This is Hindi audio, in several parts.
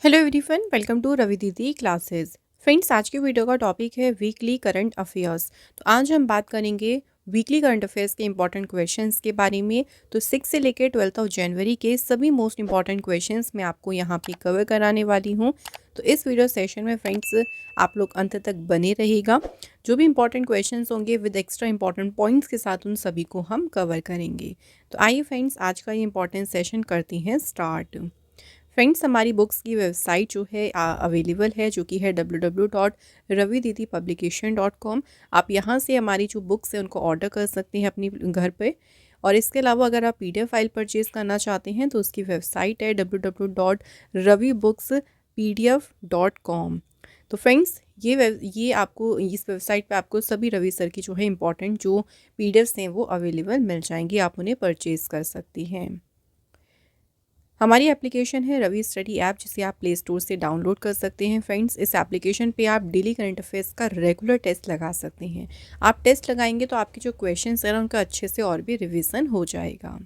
Hello everyone, welcome to Ravi Didi classes. Friends, आज के वीडियो का टॉपिक है वीकली करंट अफेयर्स। तो आज हम बात करेंगे वीकली करंट अफेयर्स के इंपॉर्टेंट क्वेश्चंस के बारे में। तो 6 से लेकर 12 ऑफ जनवरी के सभी मोस्ट इंपॉर्टेंट क्वेश्चंस मैं आपको यहाँ पे कवर कराने वाली हूँ। तो इस वीडियो सेशन में फ्रेंड्स आप लोग अंत तक बने रहेगा। जो भी इंपॉर्टेंट क्वेश्चंस होंगे विद एक्स्ट्रा इंपॉर्टेंट पॉइंट्स के साथ उन सभी को हम कवर करेंगे। तो आइए फ्रेंड्स, आज का ये इंपॉर्टेंट सेशन करते हैं स्टार्ट। फ्रेंड्स, हमारी बुक्स की वेबसाइट जो है अवेलेबल है, जो कि है www.ravididipublication.com। आप यहाँ से हमारी जो बुक्स है उनको ऑर्डर कर सकते हैं अपनी घर पे। और इसके अलावा अगर आप PDF फाइल परचेज़ करना चाहते हैं तो उसकी वेबसाइट है www.ravibooks.pdf.com। तो फ्रेंड्स, ये आपको इस वेबसाइट पे आपको सभी रवि सर की जो है इंपॉर्टेंट जो PDFs हैं वो अवेलेबल मिल जाएंगी, आप उन्हें परचेज़ कर सकती हैं। हमारी एप्लीकेशन है रवि स्टडी ऐप, जिसे आप प्ले स्टोर से डाउनलोड कर सकते हैं। फ्रेंड्स, इस एप्लीकेशन पे आप डेली करंट अफेयर्स का रेगुलर टेस्ट लगा सकते हैं। आप टेस्ट लगाएंगे तो आपके जो क्वेश्चंस हैं उनका अच्छे से और भी रिवीजन हो जाएगा।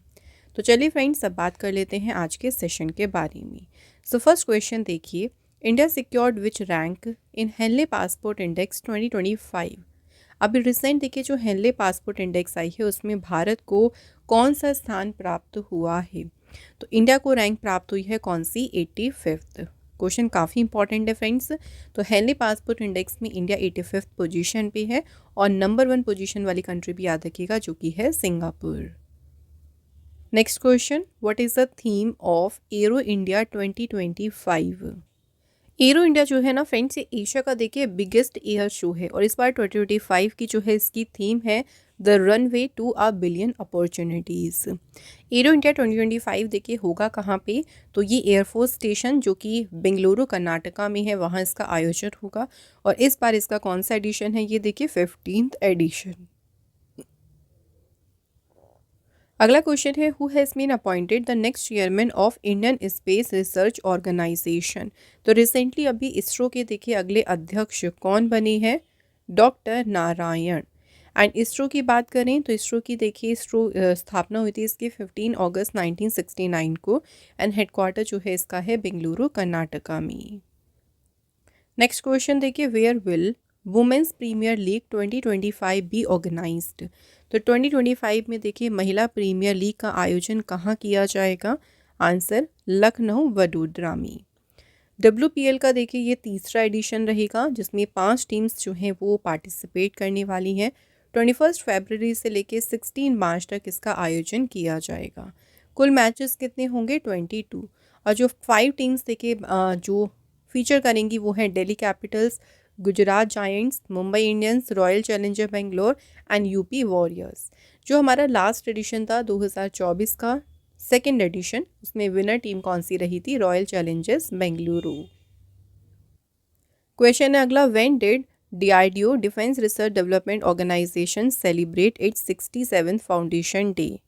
तो चलिए फ्रेंड्स, अब बात कर लेते हैं आज के सेशन के बारे में। सो फर्स्ट क्वेश्चन देखिए, India secured which rank in Henley passport index 2025। अभी रिसेंट देखिए जो हेनले पासपोर्ट इंडेक्स आई है उसमें भारत को कौन सा स्थान प्राप्त हुआ है। तो इंडिया को रैंक प्राप्त हुई है कौन सी, 85th। क्वेश्चन काफ़ी इंपॉर्टेंट है फ्रेंड्स। तो हेनली पासपोर्ट इंडेक्स में इंडिया 85th पोजीशन पे है और नंबर 1 पोजीशन वाली कंट्री भी याद रखिएगा जो कि है Singapore. Next question, what is the theme of arrow India 2025। Arrow India जो है ना फ्रेंड्स, ये एशिया का देखिए बिगेस्ट एयर शो है और इस बार 2025 की जो है इसकी थीम है the runway to a billion opportunities. Aero India 2025 देखिए होगा कहाँ पे, तो ये एयरफोर्स स्टेशन जो कि बेंगलुरु कर्नाटका में है वहाँ इसका आयोजन होगा। और इस बार इसका कौन सा एडिशन है, ये देखिए 15th एडिशन। अगला क्वेश्चन है, who has been appointed the next chairman of Indian space research organization. तो रिसेंटली अभी इसरो के देखिए अगले अध्यक्ष कौन बने हैं, डॉक्टर नारायण। एंड इसरो की बात करें तो इसरो की देखिए इसरो स्थापना हुई थी इसकी 15 अगस्त 1969 को। एंड हेडक्वार्टर जो है इसका है बेंगलुरु कर्नाटका में। नेक्स्ट क्वेश्चन देखिए, where will women's premier league 2025 be organized. तो 2025 में देखिए महिला प्रीमियर लीग का आयोजन कहाँ किया जाएगा, आंसर लखनऊ वडोदरा में। WPL का देखिए ये तीसरा एडिशन रहेगा जिसमें 5 टीम्स जो हैं वो पार्टिसिपेट करने वाली हैं। 21 फरवरी से लेके 16 मार्च तक इसका आयोजन किया जाएगा। कुल मैचेस कितने होंगे, 22। और जो 5 टीम्स देखिए जो फीचर करेंगी वो है Delhi Capitals, Gujarat giants, Mumbai Indians, royal challenger Bangalore and UP warriors. जो हमारा लास्ट एडिशन था 2024 का सेकेंड एडिशन, उसमें विनर टीम कौन सी रही थी, रॉयल चैलेंजर्स बेंगलुरु। क्वेश्चन है अगला, when did DRDO defence research development organization celebrate its 67th foundation day.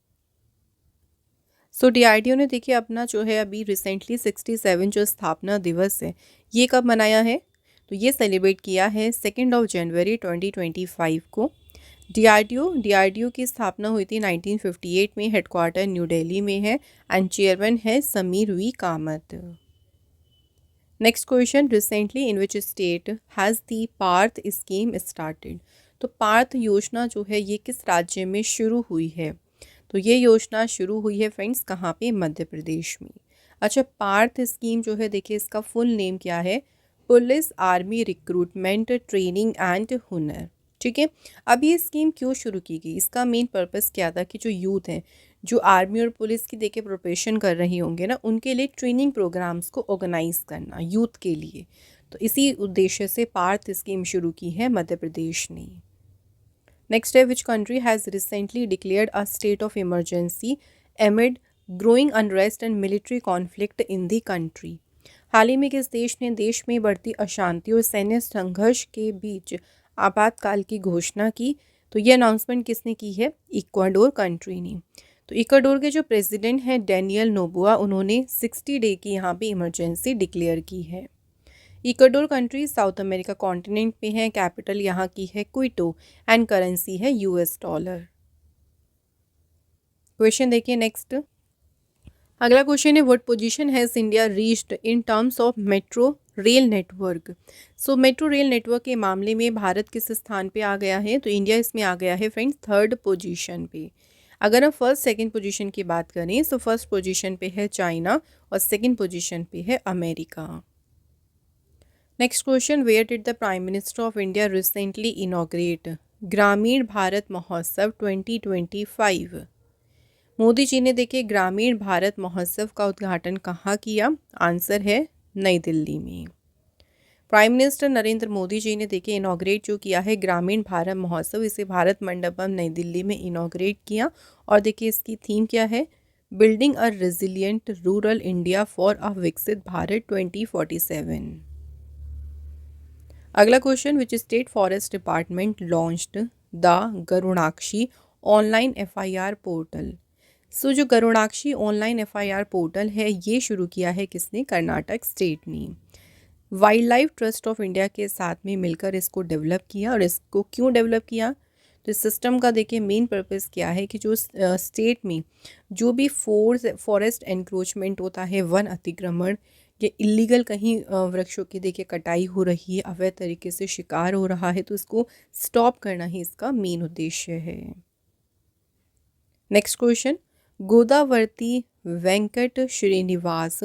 So DRDO ने देखिए अपना जो है अभी रिसेंटली 67 जो स्थापना दिवस है ये कब मनाया है, तो ये सेलिब्रेट किया है 2 जनवरी 2025 को। DRDO की स्थापना हुई थी 1958 में, हेडक्वार्टर न्यू दिल्ली में है एंड चेयरमैन है Sameer V Kamath. Next question, recently in which state has the Parth scheme started. तो पार्थ योजना जो है ये किस राज्य में शुरू हुई है, तो ये योजना शुरू हुई है फ्रेंड्स कहाँ पे, मध्य प्रदेश में। अच्छा, पार्थ स्कीम जो है देखिए इसका फुल नेम क्या है, police army recruitment training and हुनर। ठीक है, अब ये स्कीम क्यों शुरू की गई, इसका मेन पर्पस क्या था कि जो यूथ हैं जो आर्मी और पुलिस की देखिए प्रिपरेशन कर रही होंगे ना, उनके लिए ट्रेनिंग प्रोग्राम्स को ऑर्गेनाइज करना यूथ के लिए। तो इसी उद्देश्य से पार्थ स्कीम शुरू की है मध्य प्रदेश ने। नेक्स्ट है, which country has recently declared a state of emergency amid growing unrest and military conflict in the country. हाल ही में किस देश ने देश में बढ़ती अशांति और सैन्य संघर्ष के बीच आपातकाल की घोषणा की। तो ये अनाउंसमेंट किसने की है, इक्वाडोर कंट्री ने। तो इक्वाडोर के जो प्रेसिडेंट हैं डेनियल नोबोआ, उन्होंने 60 डे की यहाँ पे इमरजेंसी डिक्लेयर की है। Ecuador country south America continent में है, कैपिटल यहाँ की है क्विटो एंड करेंसी है US डॉलर। क्वेश्चन देखिए नेक्स्ट, अगला क्वेश्चन है what position has India reached in terms of metro rail network. So metro rail network के मामले में भारत किस स्थान पे आ गया है? तो इंडिया इसमें आ गया है फ्रेंड्स थर्ड पोजीशन पे। अगर हम फर्स्ट सेकंड पोजीशन की बात करें तो फर्स्ट पोजीशन पे है चाइना और सेकंड पोजीशन पे है America. Next question where did the prime minister of India recently inaugurate Grameen Bharat महोत्सव 2025? मोदी जी ने देखिए ग्रामीण भारत महोत्सव का उद्घाटन कहाँ किया? आंसर है नई दिल्ली में। प्राइम मिनिस्टर नरेंद्र मोदी जी ने देखिए इनॉग्रेट जो किया है ग्रामीण भारत महोत्सव, इसे भारत मंडपम नई दिल्ली में इनॉग्रेट किया। और देखिए इसकी थीम क्या है? Building a resilient rural India for a Viksit Bharat 2047। अगला question which state forest department launched the Garunakshi online FIR portal? So जो गरुणाक्षी ऑनलाइन एफआईआर पोर्टल है ये शुरू किया है किसने? कर्नाटक स्टेट ने। Wild life trust of India के साथ में मिलकर इसको डेवलप किया। और इसको क्यों डेवलप किया? तो इस सिस्टम का देखिए मेन पर्पस क्या है कि जो स्टेट में जो भी फॉरेस्ट एनक्रोचमेंट होता है, वन अतिक्रमण या इलीगल कहीं वृक्षों की देखिए कटाई हो रही है, अवैध तरीके से शिकार हो रहा है, तो इसको स्टॉप करना ही इसका मेन उद्देश्य है। Next question Godavarthi Venkat Srinivas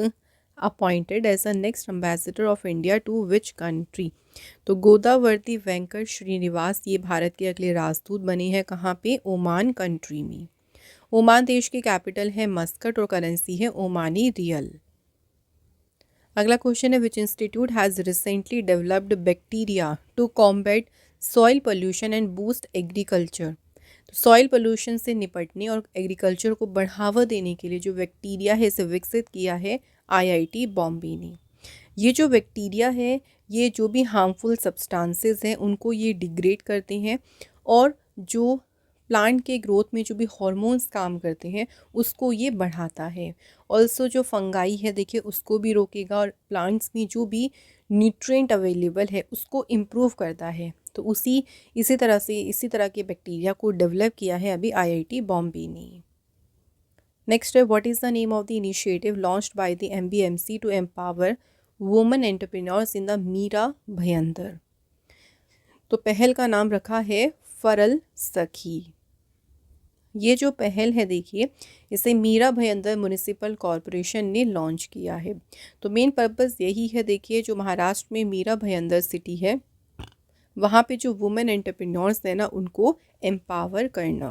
appointed as a next ambassador of India to which country? तो गोदावरती वेंकट श्रीनिवास ये भारत के अगले राजदूत बने हैं कहाँ पे? ओमान कंट्री में। ओमान देश की कैपिटल है मस्कट और करेंसी है ओमानी रियल। अगला क्वेश्चन है which institute has recently developed bacteria to combat soil pollution and boost agriculture? तो सॉइल पोल्यूशन से निपटने और एग्रीकल्चर को बढ़ावा देने के लिए जो बैक्टीरिया है इसे विकसित किया है आईआईटी बॉम्बे ने। ये जो बैक्टीरिया है ये जो भी हार्मफुल सब्सटेंसेस हैं उनको ये डिग्रेड करते हैं और जो प्लांट के ग्रोथ में जो भी हार्मोन्स काम करते हैं उसको ये बढ़ाता है। ऑल्सो जो फंगाई है देखिए उसको भी रोकेगा और प्लांट्स में जो भी न्यूट्रिएंट अवेलेबल है उसको इम्प्रूव करता है। तो इसी तरह के बैक्टीरिया को डेवलप किया है अभी आईआईटी बॉम्बे ने। नेक्स्ट है what is the name of the initiative launched by the MBMC to empower women entrepreneurs in the Mira Bhayandar? तो पहल का नाम रखा है फरल सखी। ये जो पहल है देखिए इसे मीरा भयंदर म्युनिसिपल कॉरपोरेशन ने लॉन्च किया है। तो मेन पर्पस यही है देखिए जो महाराष्ट्र में मीरा भयंदर सिटी है वहाँ पे जो वुमेन एंटरप्रेन्योर्स है ना उनको एम्पावर करना।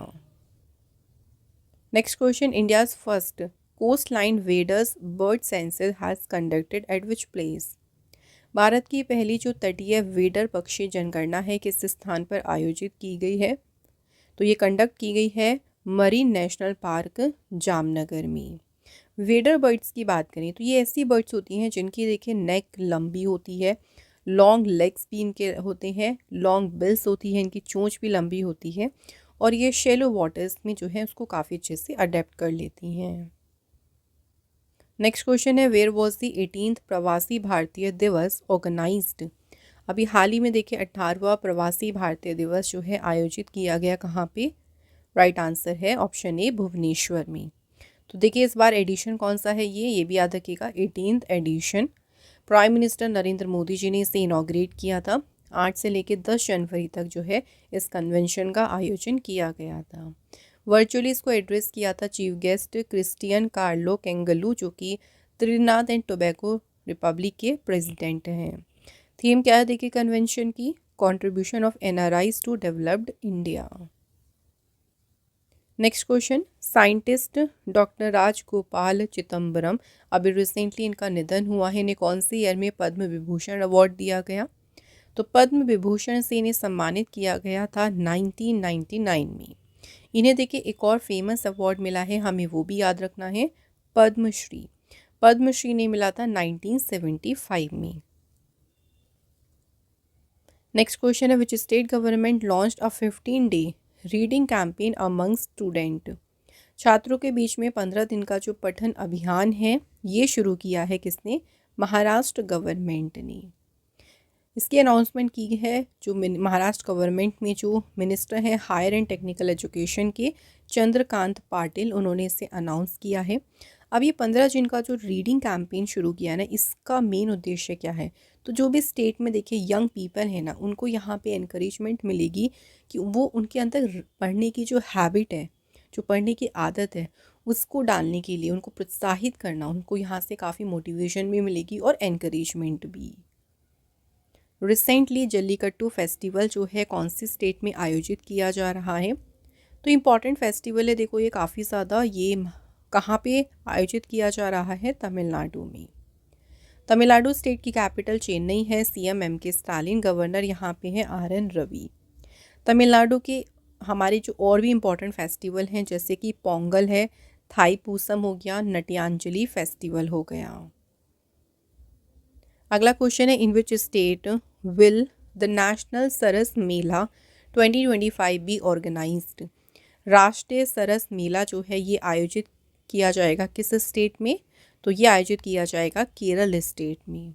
Next question India's first coast line waders bird census has conducted at which place? Bharat की पहली जो तटीय वेडर पक्षी जनगणना है किस स्थान पर आयोजित की गई है? तो ये कंडक्ट की गई है मरीन नेशनल पार्क जामनगर में। वेडर बर्ड्स की बात करें तो ये ऐसी बर्ड्स होती हैं जिनकी देखिए नेक लंबी होती है, लॉन्ग लेग्स भी इनके होते हैं, लॉन्ग बिल्स होती है, इनकी चोंच भी लंबी होती है और ये शैलो वाटर्स में जो है उसको काफ़ी अच्छे से अडेप्ट कर लेती हैं। नेक्स्ट क्वेश्चन है वेयर वॉज द 18th प्रवासी भारतीय दिवस ऑर्गेनाइज्ड? अभी हाल ही में देखिए 18वां प्रवासी भारतीय दिवस जो है आयोजित किया गया कहाँ पे? राइट आंसर है ऑप्शन ए भुवनेश्वर में। तो देखिए इस बार एडिशन कौन सा है ये भी याद रखिएगा 18th edition. Prime minister Narendra Modi ji ने इसे इनॉग्रेट किया था। 8 से लेकर 10 जनवरी तक जो है इस कन्वेंशन का आयोजन किया गया था। वर्चुअली इसको एड्रेस किया था chief guest Christine Carla Kangaloo जो कि त्रिनाद एंड टोबैगो रिपब्लिक के प्रेसिडेंट हैं। थीम क्या है देखिए कन्वेंशन की? Contribution of NRIs to developed India. Next question scientist doctor Rajagopala Chidambaram अभी रिसेंटली इनका निधन हुआ है। इन्हें कौन से ईयर में पद्म विभूषण अवार्ड दिया गया? तो पद्म विभूषण से इन्हें सम्मानित किया गया था 1999 में। इन्हें देखिए एक और फेमस अवार्ड मिला है, हमें वो भी याद रखना है, पद्मश्री। पद्मश्री ने मिला था 1975 में। नेक्स्ट क्वेश्चन है which state government launched a 15-day reading campaign among student? छात्रों के बीच में 15 दिन का जो पठन अभियान है ये शुरू किया है किसने? महाराष्ट्र गवर्नमेंट ने। इसकी अनाउंसमेंट की है जो महाराष्ट्र गवर्नमेंट में जो मिनिस्टर हैं हायर एंड टेक्निकल एजुकेशन के चंद्रकांत पाटिल, उन्होंने इसे अनाउंस किया है। अब ये 15 जून का जो रीडिंग कैंपेन शुरू किया ना, इसका मेन उद्देश्य क्या है? तो जो भी स्टेट में देखिए यंग पीपल है ना, उनको यहाँ पे इनकरेजमेंट मिलेगी कि वो उनके अंदर पढ़ने की जो हैबिट है, जो पढ़ने की आदत है, उसको डालने के लिए उनको प्रोत्साहित करना, उनको यहाँ से काफ़ी मोटिवेशन भी मिलेगी और एनकरेजमेंट भी। रिसेंटली जल्लीकट्टू फेस्टिवल जो है कौन सी स्टेट में आयोजित किया जा रहा है? तो इम्पॉर्टेंट फेस्टिवल है, देखो ये काफ़ी ज़्यादा, ये कहाँ पे आयोजित किया जा रहा है? तमिलनाडु में। तमिलनाडु स्टेट की कैपिटल चेन्नई है। सीएम एम के स्टालिन, गवर्नर यहाँ पे है RN रवि। तमिलनाडु के हमारे जो और भी इम्पॉर्टेंट फेस्टिवल हैं जैसे कि पोंगल है, थाई पूसम हो गया, नट्यांजलि फेस्टिवल हो गया। अगला क्वेश्चन है, in which state will the national Saras Mela 2025 be organized? राष्ट्रीय सरस मेला जो है ये आयोजित किया जाएगा किस स्टेट में? तो ये आयोजित किया जाएगा केरल स्टेट में।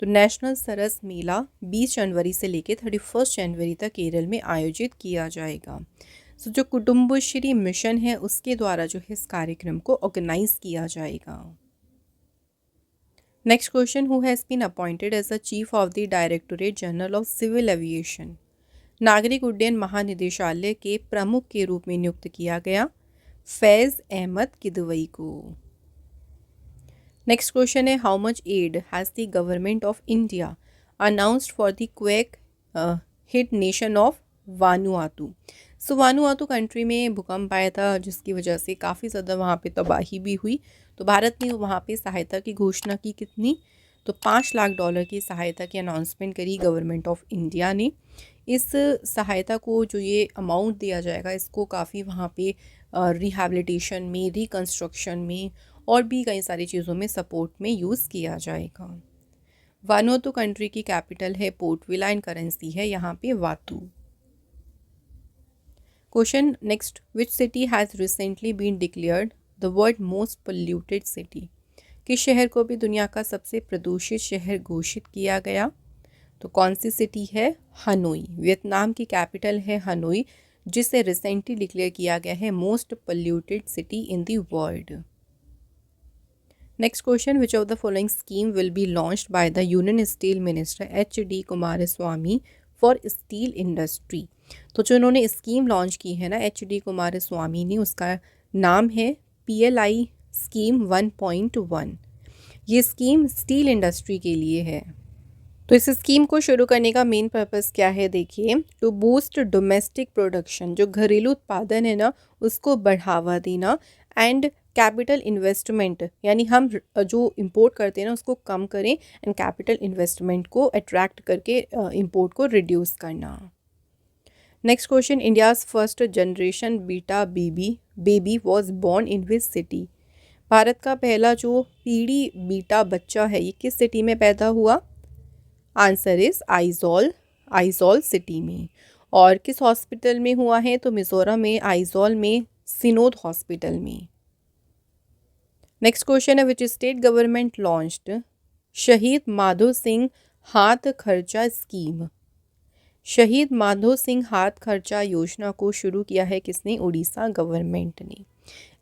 तो नेशनल सरस मेला 20 जनवरी से लेकर 31 जनवरी तक केरल में आयोजित किया जाएगा। सो जो कुटुम्बश्री मिशन है उसके द्वारा जो है इस कार्यक्रम को ऑर्गेनाइज किया जाएगा। Next question, who has been appointed as the chief of the directorate general of civil aviation? नागरिक उड्डयन महानिदेशालय के प्रमुख के रूप में नियुक्त किया गया फैज़ अहमद किदवई को। नेक्स्ट क्वेश्चन है, how much aid has the government of India announced for the quake hit nation of Vanuatu? So Vanuatu country में भूकंप आया था जिसकी वजह से काफ़ी ज़्यादा वहाँ पे तबाही भी हुई। तो भारत ने वहाँ पे सहायता की घोषणा की, कितनी? तो $5 लाख की सहायता की अनाउंसमेंट करी गवर्नमेंट ऑफ इंडिया ने। इस सहायता को जो ये अमाउंट दिया जाएगा इसको काफ़ी वहाँ पे रिहैबिलिटेशन में, रिकन्स्ट्रक्शन में और भी कई सारी चीज़ों में सपोर्ट में यूज़ किया जाएगा। वानुआतू कंट्री की कैपिटल है पोर्ट विला एंड करेंसी है यहाँ पे vatu. Question next, which city has recently been declared the world most polluted city? किस शहर को भी दुनिया का सबसे प्रदूषित शहर घोषित किया गया? तो कौन सी सिटी है? हनोई। वियतनाम की कैपिटल है हनोई, जिसे रिसेंटली डिक्लेयर किया गया है most polluted city in the world. Next question, which of the following scheme will be launched by the union steel minister HD Kumaraswamy for steel industry? तो जो उन्होंने स्कीम लॉन्च की है ना HD कुमारस्वामी ने, उसका नाम है PLI स्कीम 1.1। ये स्कीम स्टील इंडस्ट्री के लिए है। तो इस स्कीम को शुरू करने का मेन पर्पस क्या है? देखिए, टू बूस्ट डोमेस्टिक प्रोडक्शन, जो घरेलू उत्पादन है ना उसको बढ़ावा देना, एंड कैपिटल इन्वेस्टमेंट, यानी हम जो इंपोर्ट करते हैं ना उसको कम करें, एंड कैपिटल इन्वेस्टमेंट को अट्रैक्ट करके इंपोर्ट को रिड्यूस करना। Next question, India's first generation beta baby was born in which city? Bharat का पहला जो पीढ़ी बीटा बच्चा है ये किस सिटी में पैदा हुआ? आंसर इज आइजॉल सिटी में। और किस हॉस्पिटल में हुआ है? तो मिजोरम में आइजॉल में सिनोद हॉस्पिटल में। नेक्स्ट क्वेश्चन है, विच स्टेट गवर्नमेंट लॉन्च्ड शहीद माधो सिंह हाथ खर्चा स्कीम? शहीद माधो सिंह हाथ खर्चा योजना को शुरू किया है किसने? उड़ीसा गवर्नमेंट ने।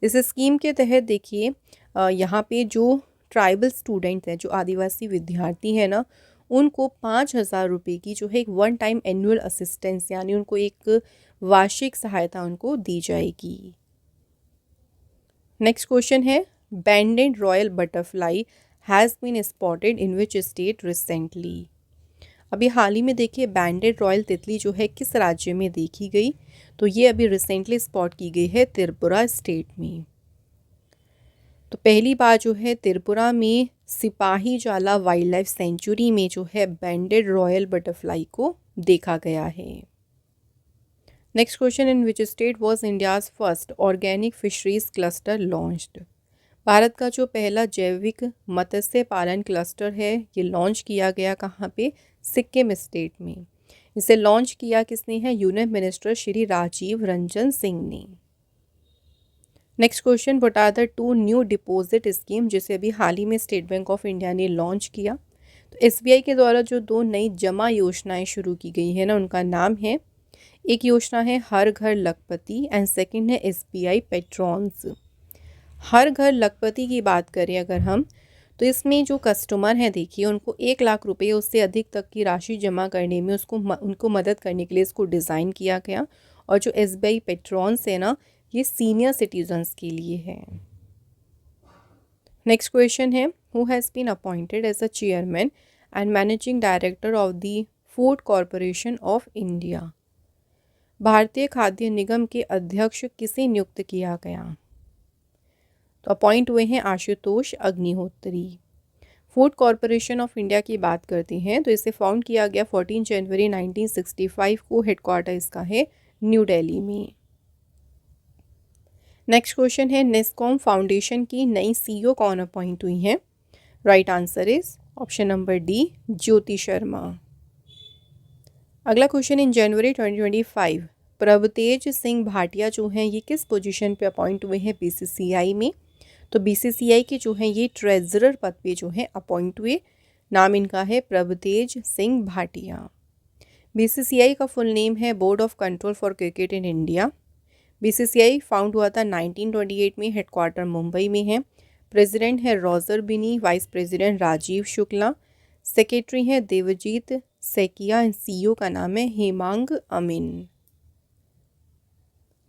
इस स्कीम के तहत देखिए यहाँ पे जो ट्राइबल स्टूडेंट हैं, जो आदिवासी विद्यार्थी हैं ना, उनको 5,000 रुपये की जो है एक वन टाइम एनुअल असिस्टेंस, यानी उनको एक वार्षिक सहायता उनको दी जाएगी। नेक्स्ट क्वेश्चन है, banded royal butterfly has been spotted in which state recently? अभी हाल ही में देखिए बैंडेड रॉयल तितली जो है किस राज्य में देखी गई? तो ये अभी रिसेंटली स्पॉट की गई है त्रिपुरा स्टेट में। तो पहली बार जो है त्रिपुरा में सिपाही जाला वाइल्ड लाइफ सेंचुरी में जो है बैंडेड रॉयल बटरफ्लाई को देखा गया है। Next question, in which state was India's first organic fisheries cluster launched? Bharat का जो पहला जैविक मत्स्य पालन क्लस्टर है ये लॉन्च किया गया कहाँ पे? सिक्किम स्टेट में। इसे लॉन्च किया किसने है? यूनियन मिनिस्टर श्री राजीव रंजन सिंह ने। Next question, what are the 2 new deposit scheme जिसे अभी हाल ही में स्टेट बैंक ऑफ इंडिया ने लॉन्च किया? तो SBI के द्वारा जो 2 नई जमा योजनाएं शुरू की गई है ना, उनका नाम है, एक योजना है हर घर लखपति एंड सेकंड है SBI पेट्रॉन्स। हर घर लखपति की बात करें अगर हम, तो इसमें जो कस्टमर हैं देखिए उनको 1 लाख रुपए उससे अधिक तक की राशि जमा करने में उनको मदद करने के लिए इसको डिज़ाइन किया गया। और जो SBI पेट्रॉन्स है ना, ये सीनियर सिटीजन्स के लिए है। नेक्स्ट क्वेश्चन है, who has been appointed as a chairman and managing director of the food corporation of India. भारतीय खाद्य निगम के अध्यक्ष किसे नियुक्त किया गया? तो अपॉइंट हुए हैं Ashutosh Agnihotri. Food corporation of India की बात करते हैं तो इसे फाउंड किया गया 14 जनवरी 1965 को। हेडक्वार्टर इसका है न्यू दिल्ली में। नेक्स्ट क्वेश्चन है, नेस्कॉम फाउंडेशन की नई CEO कौन अपॉइंट हुई हैं? Right answer is option number D, Jyoti Sharma. अगला question, in January 2025 Prabhtej Singh Bhatia जो हैं ये किस पोजीशन पे अपॉइंट हुए हैं BCCI में? तो BCCI के जो हैं ये ट्रेजरर पद पे जो हैं अपॉइंट हुए। नाम इनका है प्रभतेज सिंह भाटिया। BCCI का फुल नेम है board of control for cricket in India. BCCI found हुआ था 1928 में। हेडक्वार्टर मुंबई में है। प्रेसिडेंट है Roger Binny, vice president Rajeev Shukla, secretary है देवजीत सेकिया, CEO का नाम है Hemang Amin.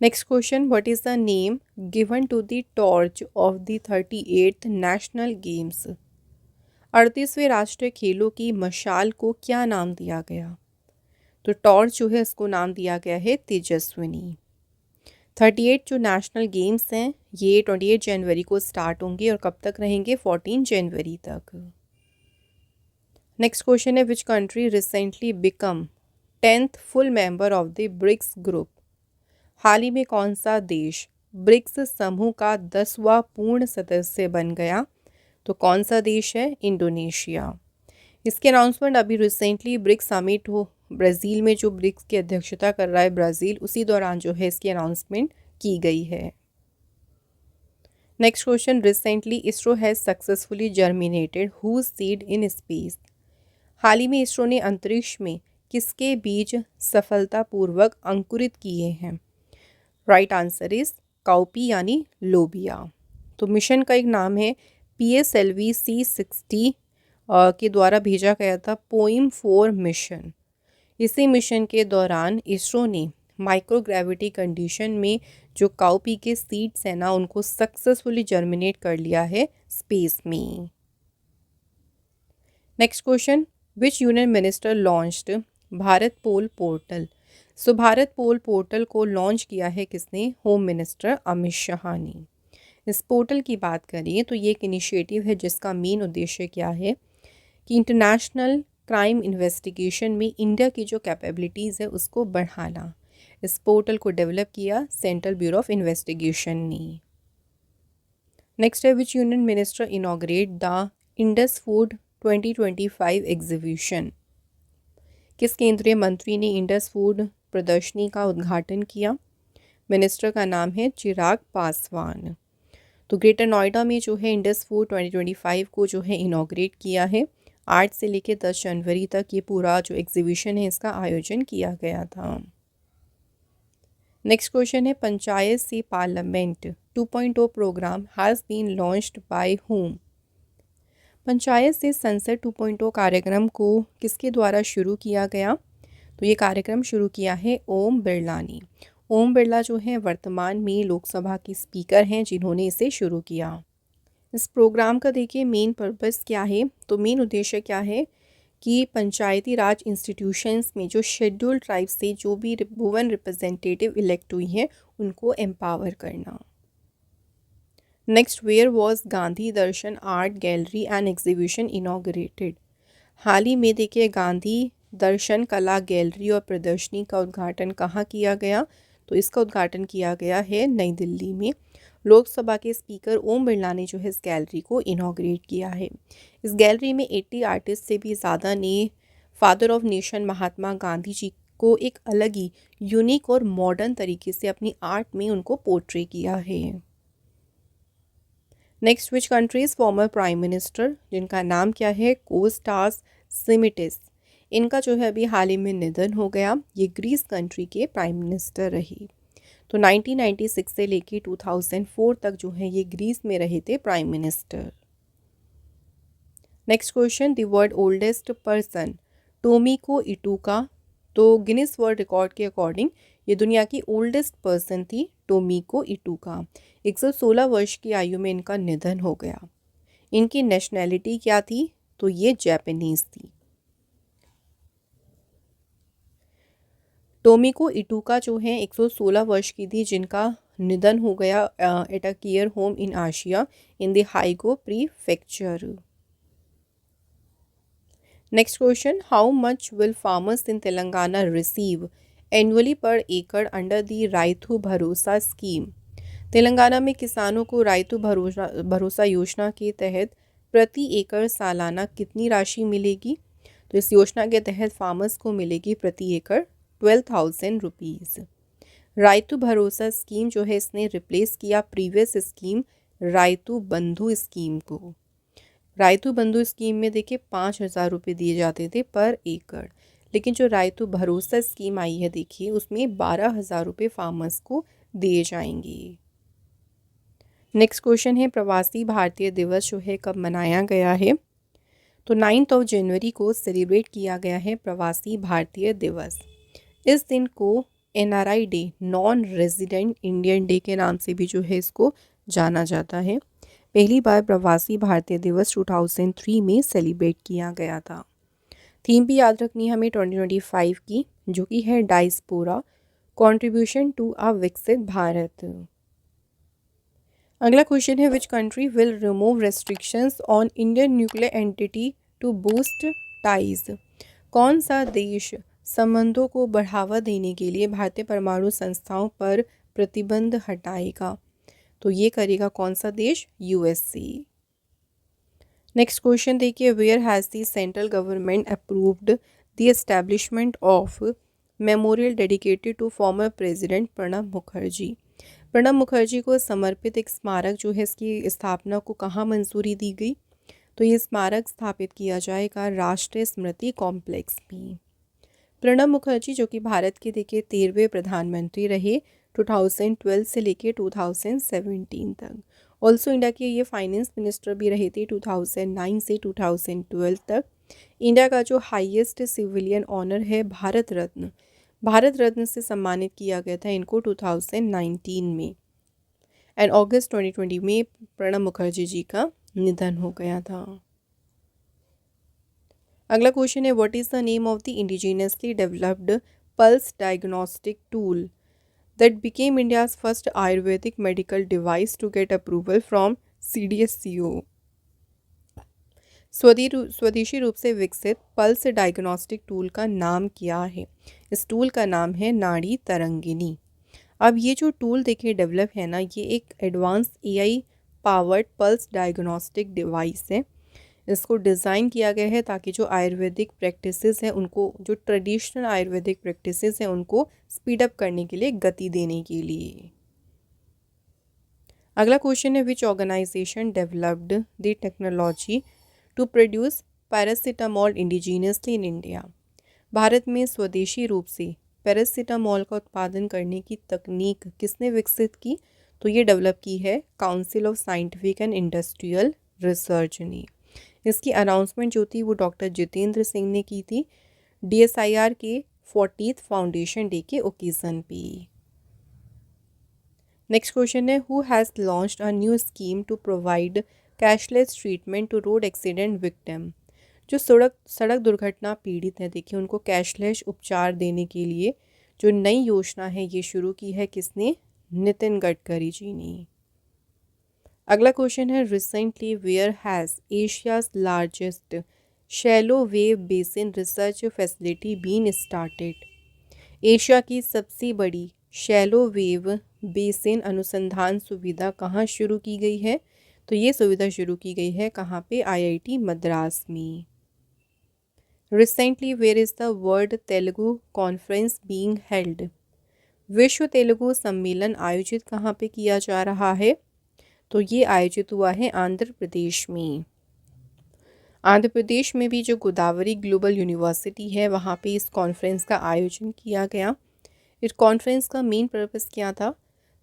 Next question, what is the name given to the torch of the 38th national games? 38वें राष्ट्रीय खेलों की मशाल को क्या नाम दिया गया? तो टॉर्च जो है इसको नाम दिया गया है तेजस्विनी। 38 जो नेशनल गेम्स हैं ये 28 जनवरी को स्टार्ट होंगे और कब तक रहेंगे? 14 जनवरी तक। नेक्स्ट क्वेश्चन है, which country recently become 10th full member of the BRICS group? हाल ही में कौन सा देश ब्रिक्स समूह का 10वां पूर्ण सदस्य बन गया? तो कौन सा देश है? इंडोनेशिया। इसके अनाउंसमेंट अभी रिसेंटली ब्रिक्स समिट हो ब्राज़ील में, जो ब्रिक्स की अध्यक्षता कर रहा है ब्राज़ील, उसी दौरान जो है इसकी अनाउंसमेंट की गई है। Next question, recently ISRO has successfully germinated whose seed in space? हाल ही में इसरो ने अंतरिक्ष में किसके बीज सफलतापूर्वक अंकुरित किए हैं? राइट आंसर इज काउपी यानी लोबिया। तो मिशन का एक नाम है PSLV C60 के द्वारा भेजा गया था POEM-4 मिशन। इसी मिशन के दौरान इसरो ने माइक्रोग्रेविटी कंडीशन में जो काउपी के सीड्स हैं ना उनको सक्सेसफुली जर्मिनेट कर लिया है स्पेस में। नेक्स्ट क्वेश्चन, विच यूनियन मिनिस्टर लॉन्च्ड भारत पोल पोर्टल? सो भारत पोल पोर्टल को लॉन्च किया है किसने? होम मिनिस्टर अमित शाह ने। इस पोर्टल की बात करें तो ये एक इनिशिएटिव है जिसका मेन उद्देश्य क्या है कि इंटरनेशनल क्राइम इन्वेस्टिगेशन में इंडिया की जो कैपेबिलिटीज़ है उसको बढ़ाना। इस पोर्टल को डेवलप किया सेंट्रल ब्यूरो ऑफ इन्वेस्टिगेशन ने। नेक्स्ट है, विच union minister inaugurate the Indus food 2025 exhibition? किस केंद्रीय मंत्री ने इंडस फूड प्रदर्शनी का उद्घाटन किया? मिनिस्टर का नाम है चिराग पासवान। तो ग्रेटर नोएडा में जो है इंडस फूड 2025 को जो है इनॉग्रेट किया है। 8 से लेकर 10 जनवरी तक ये पूरा जो एग्जीबिशन है इसका आयोजन किया गया था। नेक्स्ट क्वेश्चन है, पंचायत से parliament 2.0 program has been launched by home? Panchayat से संसद 2.0 कार्यक्रम को किसके द्वारा शुरू किया गया? तो ये कार्यक्रम शुरू किया है ओम बिरला ने। ओम बिरला जो है वर्तमान में लोकसभा के स्पीकर हैं जिन्होंने इसे शुरू किया। इस प्रोग्राम का देखिए मेन पर्पस क्या है? तो मेन उद्देश्य क्या है कि पंचायती राज इंस्टीट्यूशंस में जो शेड्यूल्ड ट्राइब से जो भी वुमेन रिप्रेजेंटेटिव इलेक्ट हुई हैं उनको एम्पावर करना। Next, where was Gandhi Darshan art gallery and exhibition inaugurated? हाल ही में देखिए गांधी दर्शन कला गैलरी और प्रदर्शनी का उद्घाटन कहाँ किया गया? तो इसका उद्घाटन किया गया है नई दिल्ली में। लोकसभा के स्पीकर ओम बिरला ने जो है इस गैलरी को इनॉग्रेट किया है। इस गैलरी में 80 आर्टिस्ट से भी ज़्यादा ने father of nation Mahatma Gandhi ji को एक अलग ही यूनिक और मॉडर्न तरीके से अपनी आर्ट में उनको पोर्ट्रे किया है। Next, which countries former prime minister जिनका नाम क्या है? कोस्टास सिमिटिस। इनका जो है अभी हाल ही में निधन हो गया। ये ग्रीस कंट्री के प्राइम मिनिस्टर रही। तो तो 1996 से लेके 2004 तक जो है ये ग्रीस में रहे थे prime minister. Next question, the world oldest person Tomiko Itooka. तो गिनीज वर्ल्ड रिकॉर्ड के अकॉर्डिंग ये दुनिया की ओल्डेस्ट पर्सन थी टोमिको इटूका। 116 वर्ष की आयु में इनका निधन हो गया। इनकी नेशनैलिटी क्या थी? तो ये जापानीज थी। टोमिको इटूका जो है 116 वर्ष की थी, जिनका निधन हो गया at a care home in Ashiya in the Hyogo prefecture. Next question, how much will farmers in Telangana receive annually per एकड़ अंडर द राइतु भरोसा स्कीम। तेलंगाना में किसानों को राइतु भरोसा योजना के तहत प्रति एकड़ सालाना कितनी राशि मिलेगी? तो इस योजना के तहत फार्मर्स को मिलेगी प्रति एकड़ 12,000 रुपीज़। राइतु भरोसा स्कीम जो है इसने रिप्लेस किया प्रीवियस स्कीम राइतु बंधु स्कीम को। राइतु बंधु स्कीम में देखिए 5,000 रुपये दिए जाते थे पर एकड़, लेकिन जो राइतु भरोसा स्कीम आई है देखिए उसमें 12,000 रुपये फार्मर्स को दिए जाएंगे। नेक्स्ट क्वेश्चन है, प्रवासी भारतीय दिवस जो है कब मनाया गया है? तो 9 जनवरी को सेलिब्रेट किया गया है प्रवासी भारतीय दिवस। इस दिन को NRI day, non resident Indian day के नाम से भी जो है इसको जाना जाता है। पहली बार प्रवासी भारतीय दिवस 2003 में सेलिब्रेट किया गया था। थीम भी याद रखनी है हमें 2025 की, जो कि है diaspora contribution to a Viksit Bharat. अगला क्वेश्चन है, which country will remove restrictions on Indian nuclear entity to boost ties. कौन सा देश संबंधों को बढ़ावा देने के लिए भारतीय परमाणु संस्थाओं पर प्रतिबंध हटाएगा? तो ये करेगा कौन सा देश? USA। नेक्स्ट क्वेश्चन देखिए, where has the central government approved the establishment of memorial dedicated to former president Pranab Mukherjee. Pranab Mukherjee को समर्पित एक स्मारक जो है इसकी स्थापना को कहाँ मंजूरी दी गई? तो ये स्मारक स्थापित किया जाएगा राष्ट्रीय स्मृति कॉम्प्लेक्स में। प्रणब मुखर्जी जो कि भारत के देखिए 13वें प्रधानमंत्री रहे 2012 से लेके 2017 तक। ऑल्सो इंडिया के ये फाइनेंस मिनिस्टर भी रहे थे 2009 से 2012 तक। इंडिया का जो हाईएस्ट सिविलियन ऑनर है भारत रत्न, भारत रत्न से सम्मानित किया गया था इनको 2019 में। एंड अगस्त 2020 में प्रणब मुखर्जी जी का निधन हो गया था। अगला क्वेश्चन है, what is the name of the indigenously developed pulse diagnostic tool that became India's first Ayurvedic medical device to get approval from CDSCO। स्वदेशी रूप से विकसित पल्स डायग्नोस्टिक टूल का नाम क्या है? इस टूल का नाम है नाड़ी तरंगिनी। अब ये जो टूल देखिए डेवलप है ना, ये एक advance AI powered pulse diagnostic device है। इसको डिज़ाइन किया गया है ताकि जो आयुर्वेदिक प्रैक्टिसेस हैं उनको, जो ट्रेडिशनल आयुर्वेदिक प्रैक्टिसेस हैं उनको स्पीड अप करने के लिए, गति देने के लिए। अगला क्वेश्चन है, which organization developed the technology to produce paracetamol indigenously in India. Bharat में स्वदेशी रूप से पैरासीटामोल का उत्पादन करने की तकनीक किसने विकसित की? तो ये डेवलप की है council of scientific and industrial research ने। इसकी अनाउंसमेंट जो थी वो डॉक्टर जितेंद्र सिंह ने की थी DSIR के 40th फाउंडेशन डे के ओकेजन पे। नेक्स्ट क्वेश्चन है, who has launched a new scheme to provide cashless treatment to road accident victim. जो सड़क दुर्घटना पीड़ित हैं देखिए उनको कैशलेस उपचार देने के लिए जो नई योजना है ये शुरू की है किसने? नितिन गडकरी जी ने। अगला क्वेश्चन है, recently where has Asia's largest shallow wave basin research facility been started. Asia की सबसे बड़ी शैलो वेव बेसिन अनुसंधान सुविधा कहाँ शुरू की गई है? तो ये सुविधा शुरू की गई है कहाँ पे? IIT मद्रास में। Recently where is the world Telugu conference being held. विश्व तेलुगु सम्मेलन आयोजित कहाँ पे किया जा रहा है? तो ये आयोजित हुआ है आंध्र प्रदेश में। आंध्र प्रदेश में भी जो गोदावरी ग्लोबल यूनिवर्सिटी है वहाँ पे इस कॉन्फ्रेंस का आयोजन किया गया। इस कॉन्फ्रेंस का मेन पर्पस क्या था?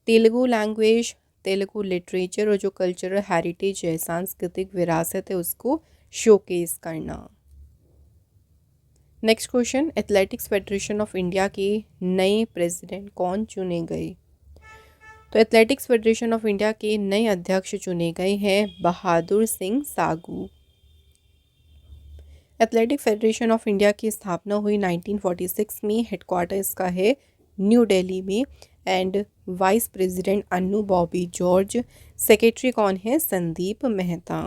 तेलुगु लैंग्वेज, तेलुगु लिटरेचर और जो कल्चरल हेरिटेज है, सांस्कृतिक विरासत है, उसको शोकेस करना। Next question, athletics federation of India के नए प्रेसिडेंट कौन चुने गए? तो एथलेटिक्स फेडरेशन ऑफ इंडिया के नए अध्यक्ष चुने गए हैं Bahadur Singh सागू। Athletic federation of India की स्थापना हुई 1946 में, हेडक्वार्टर इसका है न्यू दिल्ली में, and vice president Anju Bobby George, secretary कौन है? संदीप मेहता।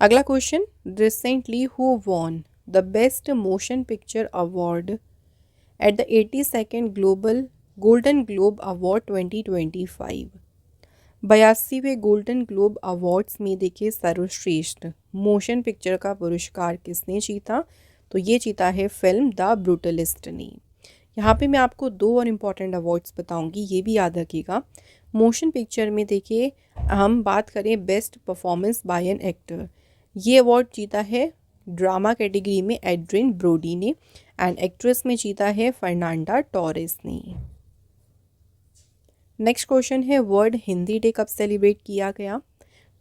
अगला question, recently who won the best motion picture award at the 82nd global golden globe award 2025? 82वें गोल्डन ग्लोब अवार्ड्स में देखिए सर्वश्रेष्ठ मोशन पिक्चर का पुरस्कार किसने जीता? तो ये जीता है फिल्म द ब्रूटलिस्ट ने। यहाँ पे मैं आपको दो और इम्पॉर्टेंट अवार्ड्स बताऊंगी, ये भी याद रखिएगा। मोशन पिक्चर में देखिए हम बात करें best performance by an actor, ये अवार्ड जीता है ड्रामा कैटेगरी में एड्रियन ब्रोडी ने, एंड एक्ट्रेस में जीता है फर्नांडा टोरेस ने। नेक्स्ट क्वेश्चन है, वर्ल्ड हिंदी डे कब सेलिब्रेट किया गया?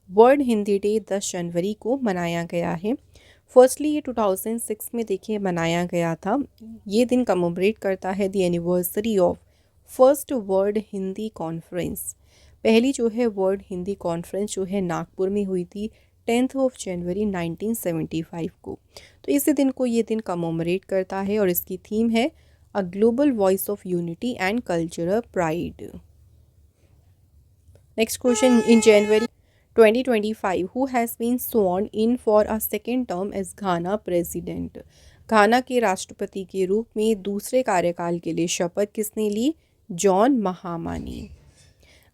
वर्ल्ड हिंदी डे 10 जनवरी को मनाया गया है। फर्स्टली ये 2006 में देखिए मनाया गया था। ये दिन कमेमोरेट करता है the anniversary of first world Hindi conference. पहली जो है वर्ल्ड हिंदी कॉन्फ्रेंस जो है नागपुर में हुई थी 10 जनवरी 1975 को। तो इसी दिन को ये दिन कमेमोरेट करता है और इसकी थीम है a global voice of unity and cultural pride. Next question, in January 2025, who has been sworn in for a second term as Ghana president? घाना के राष्ट्रपति के रूप में दूसरे कार्यकाल के लिए शपथ किसने ली? जॉन महामा ने।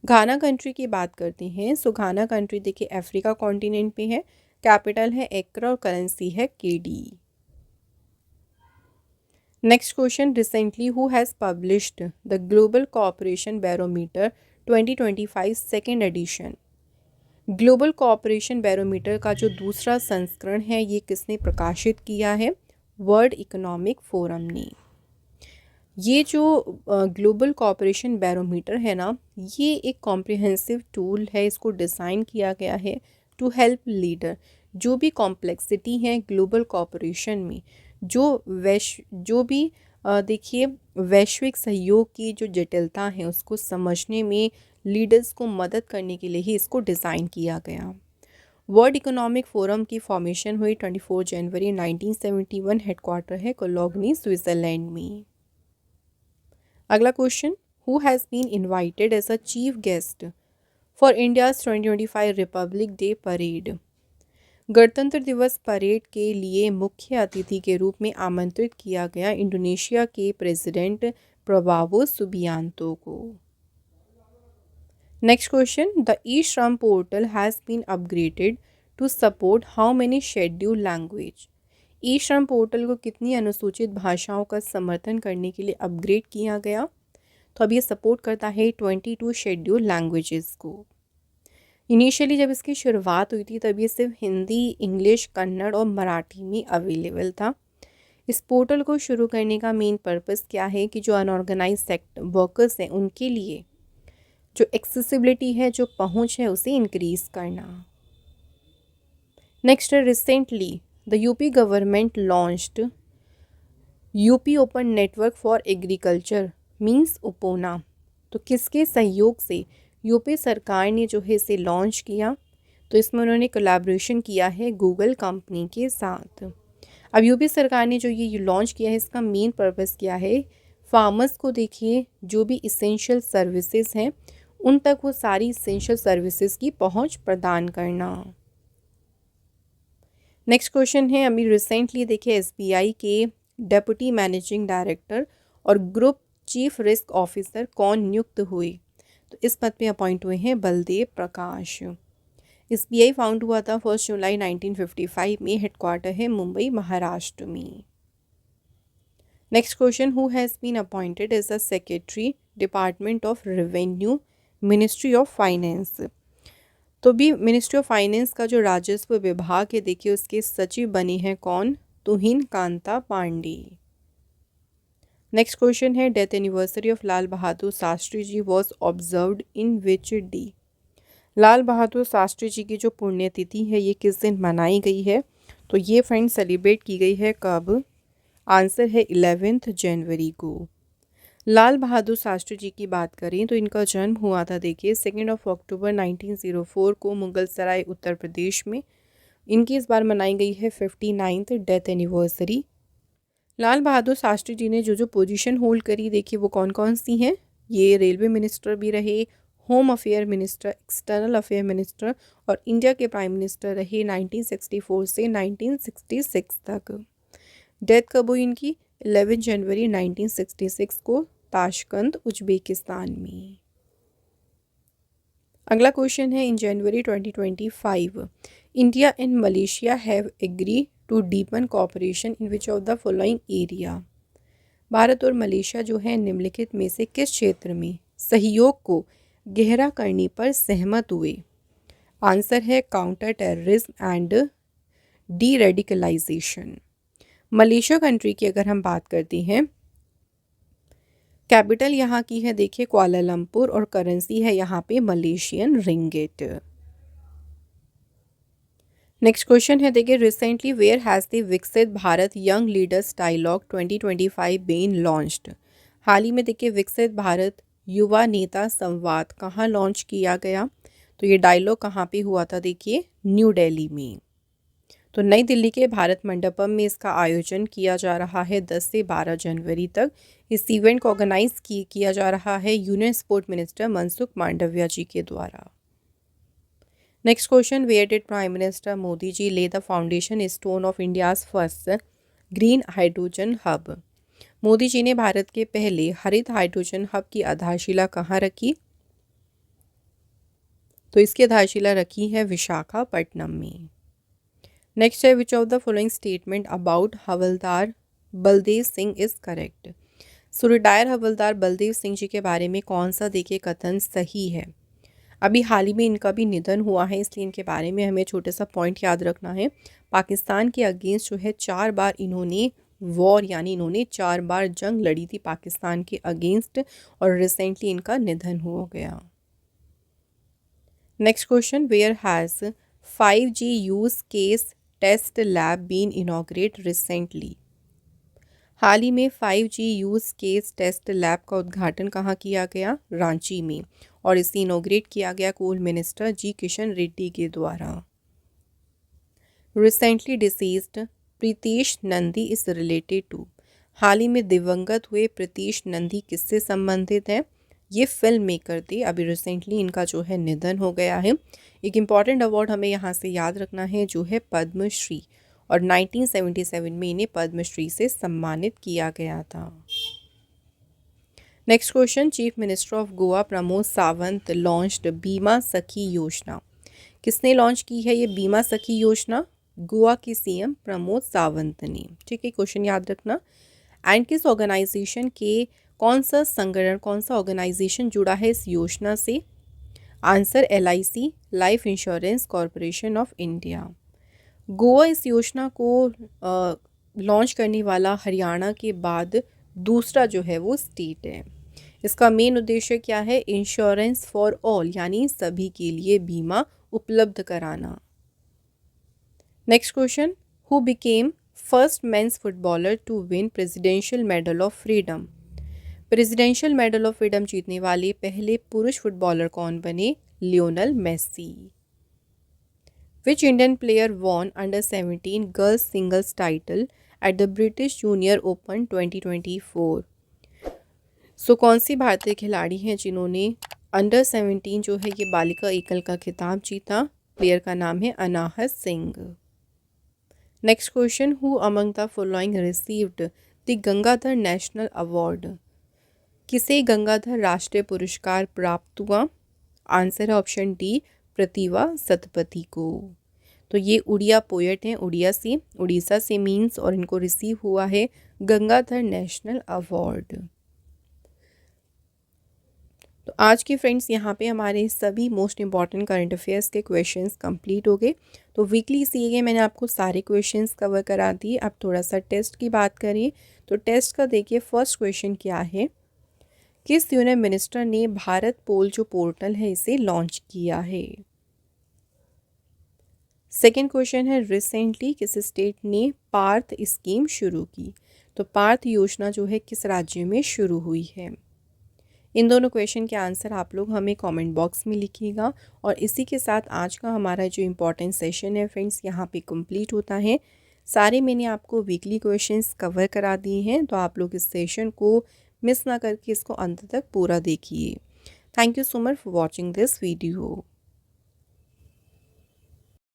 घाना कंट्री की बात करते हैं। सो घाना कंट्री देखिए अफ्रीका कॉन्टिनेंट पे है, कैपिटल है एक्रा और करेंसी है KD. Next question, recently who has published the global cooperation barometer 2025 second edition? Global cooperation barometer का जो दूसरा संस्करण है ये किसने प्रकाशित किया है? वर्ल्ड इकोनॉमिक फोरम ने। ये जो ग्लोबल कोऑपरेशन बैरोमीटर है ना, ये एक कॉम्प्रिहेंसिव टूल है, इसको डिज़ाइन किया गया है टू हेल्प लीडर जो भी कॉम्प्लेक्सिटी है ग्लोबल कोऑपरेशन में, जो भी देखिए वैश्विक सहयोग की जो जटिलता है उसको समझने में लीडर्स को मदद करने के लिए ही इसको डिज़ाइन किया गया। वर्ल्ड इकोनॉमिक फोरम की फॉर्मेशन हुई 24 जनवरी 1971, हेडक्वार्टर है कोलोग्नी स्विट्ज़रलैंड में। अगला question, who has been invited as a chief guest for India's 2025 republic day parade? गणतंत्र दिवस परेड के लिए मुख्य अतिथि के रूप में आमंत्रित किया गया इंडोनेशिया के प्रेसिडेंट प्रबावो सुबियांतो को। Next question, the e Shram portal has been upgraded to support how many schedule language? E Shram portal को कितनी अनुसूचित भाषाओं का समर्थन करने के लिए अपग्रेड किया गया? तो अब ये सपोर्ट करता है 22 शेड्यूल लैंग्वेजेस को। इनिशियली जब इसकी शुरुआत हुई थी तब ये सिर्फ हिंदी, इंग्लिश, कन्नड़ और मराठी में अवेलेबल था। इस पोर्टल को शुरू करने का मेन पर्पस क्या है कि जो अनऑर्गेनाइज सेक्टर वर्कर्स हैं उनके लिए जो एक्सेसिबिलिटी है, जो पहुंच है, उसे इंक्रीज करना। Next, recently the UP government launched UP open network for agriculture means उपोना। तो किसके सहयोग से यूपी सरकार ने जो है इसे लॉन्च किया? तो इसमें उन्होंने कोलैबोरेशन किया है गूगल कंपनी के साथ। अब यूपी सरकार ने जो ये लॉन्च किया है इसका मेन पर्पस क्या है? फार्मर्स को देखिए जो भी इसेंशियल सर्विसेज हैं उन तक वो सारी इसेंशियल सर्विसेज की पहुंच प्रदान करना। नेक्स्ट क्वेश्चन है, अभी रिसेंटली देखिए एसबीआई के डेप्यूटी मैनेजिंग डायरेक्टर और ग्रुप चीफ रिस्क ऑफिसर कौन नियुक्त हुए? तो इस पद पे अपॉइंट हुए हैं बलदेव प्रकाश। एसबीआई फाउंड हुआ था 1 जुलाई 1955 में, हेडक्वार्टर है मुंबई महाराष्ट्र में। Next question, who has been appointed as a secretary department of revenue ministry of finance? तो भी मिनिस्ट्री ऑफ फाइनेंस का जो राजस्व विभाग है देखिए उसके सचिव बने हैं कौन? तुहिन कांता पांडे। नेक्स्ट क्वेश्चन है death anniversary of Lal Bahadur Shastri ji was observed in which day. Lal Bahadur Shastri ji की जो पुण्यतिथि है ये किस दिन मनाई गई है? तो ये फ्रेंड सेलिब्रेट की गई है कब? आंसर है 11 जनवरी को। लाल बहादुर शास्त्री जी की बात करें तो इनका जन्म हुआ था, देखिए 2 अक्टूबर 1904 को मुगल सराय उत्तर प्रदेश में। इनकी इस बार मनाई गई है 59th डेथ एनिवर्सरी। लाल बहादुर शास्त्री जी ने जो जो पोजीशन होल्ड करी, देखिए वो कौन कौन सी हैं। ये रेलवे मिनिस्टर भी रहे, home affair minister, external affair minister और इंडिया के प्राइम मिनिस्टर रहे 1964 से 1966 तक। डेथ कब हुई इनकी? 11 जनवरी 1966 को ताशकंद उज्बेकिस्तान में। अगला क्वेश्चन है in January 2025 India and Malaysia have agree to deepen cooperation in which of the following area. भारत और मलेशिया जो है निम्नलिखित में से किस क्षेत्र में सहयोग को गहरा करने पर सहमत हुए? आंसर है counter terrorism and de radicalization. Malaysia country की अगर हम बात करते हैं, कैपिटल यहाँ की है देखिए कुआलालंपुर और करेंसी है यहाँ पे मलेशियन रिंगिट। नेक्स्ट क्वेश्चन है देखिए recently where has the Viksit Bharat young leaders dialogue 2025 been launched. हाल ही में देखिए विकसित भारत युवा नेता संवाद कहाँ लॉन्च किया गया? तो ये डायलॉग कहाँ पे हुआ था? देखिए न्यू दिल्ली में। तो नई दिल्ली के भारत मंडपम में इसका आयोजन किया जा रहा है 10 से 12 जनवरी तक। इस इवेंट को ऑर्गेनाइज किया जा रहा है union sport minister Mansukh Mandaviya ji के द्वारा। Next question where did prime minister Modi ji lay the foundation stone of India's first green hydrogen hub. Modi ji ने भारत के पहले हरित हाइड्रोजन हब की आधारशिला कहाँ रखी? तो इसकी आधारशिला रखी है विशाखापट्टनम में। नेक्स्ट है which of the following statement about Havaldar Baldev Singh is correct. So retire Havaldar Baldev Singh ji के बारे में कौन सा देखिए कथन सही है? अभी हाल ही में इनका भी निधन हुआ है, इसलिए इनके बारे में हमें छोटा सा पॉइंट याद रखना है। पाकिस्तान के अगेंस्ट जो है 4 बार इन्होंने वॉर यानी इन्होंने 4 बार जंग लड़ी थी पाकिस्तान के अगेंस्ट और रिसेंटली इनका निधन हो गया। Next question where has 5G use case test lab been inaugurate recently. हाल ही में 5G use case test lab का उद्घाटन कहाँ किया गया? रांची में। और इसे इनॉग्रेट किया गया कोल मिनिस्टर जी किशन रेड्डी के द्वारा। Recently deceased Pritish Nandy is related to. हाल ही में दिवंगत हुए प्रीतीश नंदी किससे संबंधित है? ये फिल्म मेकर थे, अभी रिसेंटली इनका जो है निधन हो गया है। एक इम्पॉर्टेंट अवार्ड हमें यहाँ से याद रखना है जो है पद्मश्री, और 1977 में इन्हें पद्मश्री से सम्मानित किया गया था। Next question chief minister of Goa Pramod Sawant launched बीमा सखी योजना। किसने लॉन्च की है ये बीमा सखी योजना? गोवा के सीएम प्रमोद सावंत ने। ठीक है, क्वेश्चन याद रखना। एंड किस ऑर्गेनाइजेशन के कौन सा संगठन कौन सा ऑर्गेनाइजेशन जुड़ा है इस योजना से? Answer LIC life insurance corporation of India. Goa इस योजना को लॉन्च करने वाला हरियाणा के बाद दूसरा जो है वो स्टेट है। इसका मेन उद्देश्य क्या है? इंश्योरेंस फॉर ऑल यानी सभी के लिए बीमा उपलब्ध कराना। Next question who became first men's footballer to win presidential medal of freedom. Presidential medal of freedom जीतने वाले पहले पुरुष फुटबॉलर कौन बने? Lionel Messi. Which Indian player won under 17 girls singles title at the British Junior Open 2024? सो कौन सी भारतीय खिलाड़ी हैं जिन्होंने अंडर 17 जो है ये बालिका एकल का खिताब जीता? प्लेयर का नाम है Anahat Singh. Next question who among the following received the Gangadhar national award. किसे गंगाधर राष्ट्रीय पुरस्कार प्राप्त हुआ? आंसर है ऑप्शन डी प्रतिभा सतपथी को। तो ये उड़िया पोएट हैं, उड़ीसा से मीन्स, और इनको रिसीव हुआ है गंगाधर नेशनल अवार्ड। तो आज के फ्रेंड्स यहाँ पे हमारे सभी मोस्ट इंपॉर्टेंट करंट अफेयर्स के क्वेश्चंस कंप्लीट हो गए। तो वीकली सीए मैंने आपको सारे क्वेश्चंस कवर करा दिए। अब थोड़ा सा टेस्ट की बात करें तो टेस्ट का देखिए फर्स्ट क्वेश्चन क्या है, किस यूनियन मिनिस्टर ने भारत पोल जो पोर्टल है इसे लॉन्च किया है। सेकेंड क्वेश्चन है, रिसेंटली किस स्टेट ने पार्थ स्कीम शुरू की। तो पार्थ योजना जो है किस राज्य में शुरू हुई है। इन दोनों क्वेश्चन के आंसर आप लोग हमें कमेंट बॉक्स में लिखिएगा। और इसी के साथ आज का हमारा जो इम्पोर्टेंट सेशन है फ्रेंड्स यहाँ पे कंप्लीट होता है। सारे मैंने आपको वीकली क्वेश्चंस कवर करा दिए हैं, तो आप लोग इस सेशन को मिस ना करके इसको अंत तक पूरा देखिए। Thank you so much for watching this video.